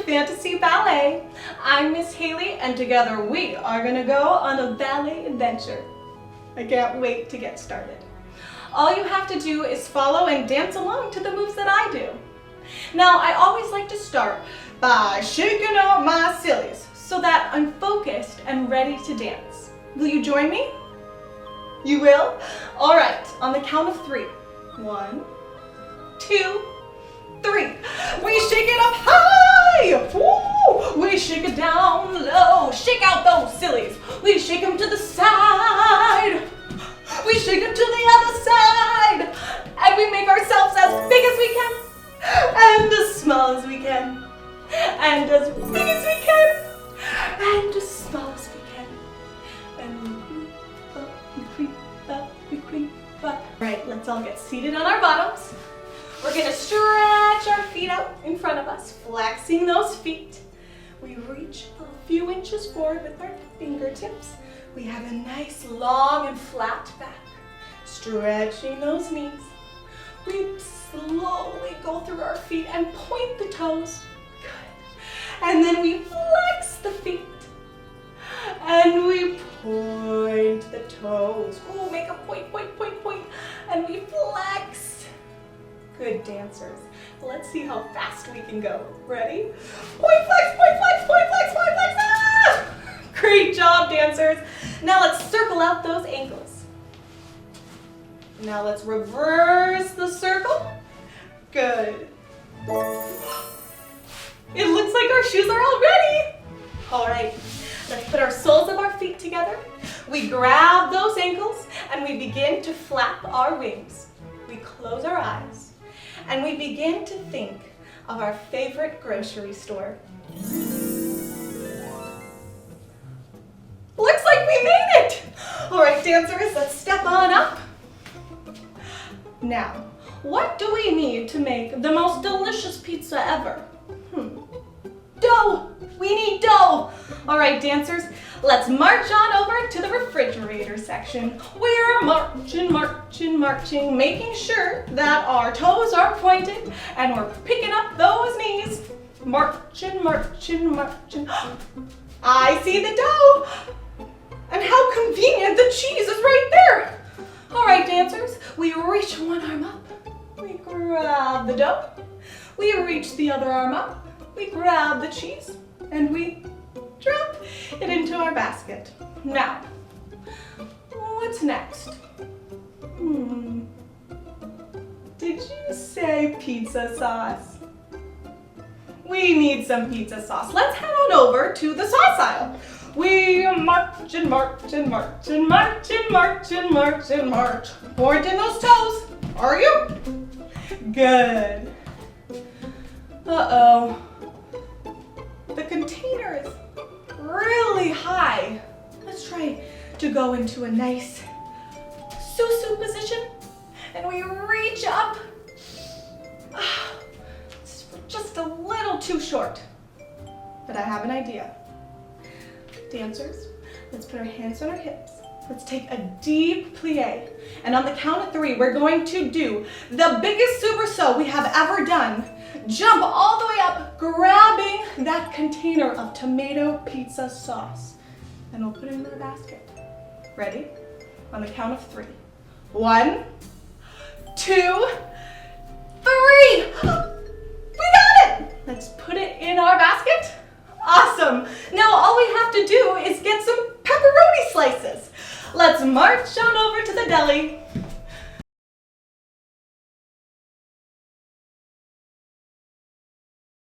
Fantasy Ballet. I'm Miss Haley, and together we are gonna go on a ballet adventure. I can't wait to get started. All you have to do is follow and dance along to the moves that I do. Now, I always like to start by shaking out my sillies so that I'm focused and ready to dance. Will you join me? You will? All right, on the count of 3. 1, 2, 3. We shake it up high. Woo! We shake it down low. Shake out those sillies. We shake them to the side. We shake them to the other side. And we make ourselves as big as we can. And as small as we can. And as big as we can. And as small as we can. And we creep up, we creep up. Right, let's all get seated on our bottoms. We're gonna stretch our feet out in front of us, flexing those feet. We reach a few inches forward with our fingertips. We have a nice long and flat back, stretching those knees. We slowly go through our feet and point the toes. Good. And then we flex the feet. And we point the toes. Oh, make a point, point, point, point. And we flex. Good dancers. Let's see how fast we can go. Ready? Point, flex, point, flex, point, flex, point, flex. Ah! Great job, dancers. Now let's circle out those ankles. Now let's reverse the circle. Good. It looks like our shoes are all ready. All right, let's put our soles of our feet together. We grab those ankles and we begin to flap our wings. We close our eyes and we begin to think of our favorite grocery store. Looks like we made it! All right, dancers, let's step on up. Now, what do we need to make the most delicious pizza ever? Dough! We need dough! All right, dancers, let's march on over to the refrigerator section. We're marching, marching, marching, making sure that our toes are pointed and we're picking up those knees. Marching, marching, marching. I see the dough! And how convenient, the cheese is right there. All right, dancers, we reach one arm up. We grab the dough. We reach the other arm up. We grab the cheese and we drop it into our basket. Now, what's next? Did you say pizza sauce? We need some pizza sauce. Let's head on over to the sauce aisle. We march and march and march and march and march and march and march. Pointing those toes. Are you? Good. Uh-oh. The container is really high. Let's try to go into a nice susu position. And we reach up. It's just a little too short. But I have an idea. Dancers, let's put our hands on our hips. Let's take a deep plie. And on the count of 3, we're going to do the biggest superso we have ever done. Jump all the way up, grabbing that container of tomato pizza sauce. And we'll put it into the basket. Ready? On the count of 3. 1, 2, 3. We got it! Let's put it in our basket. Awesome. Now all we have to do is get some pepperoni slices. Let's march on over to the deli.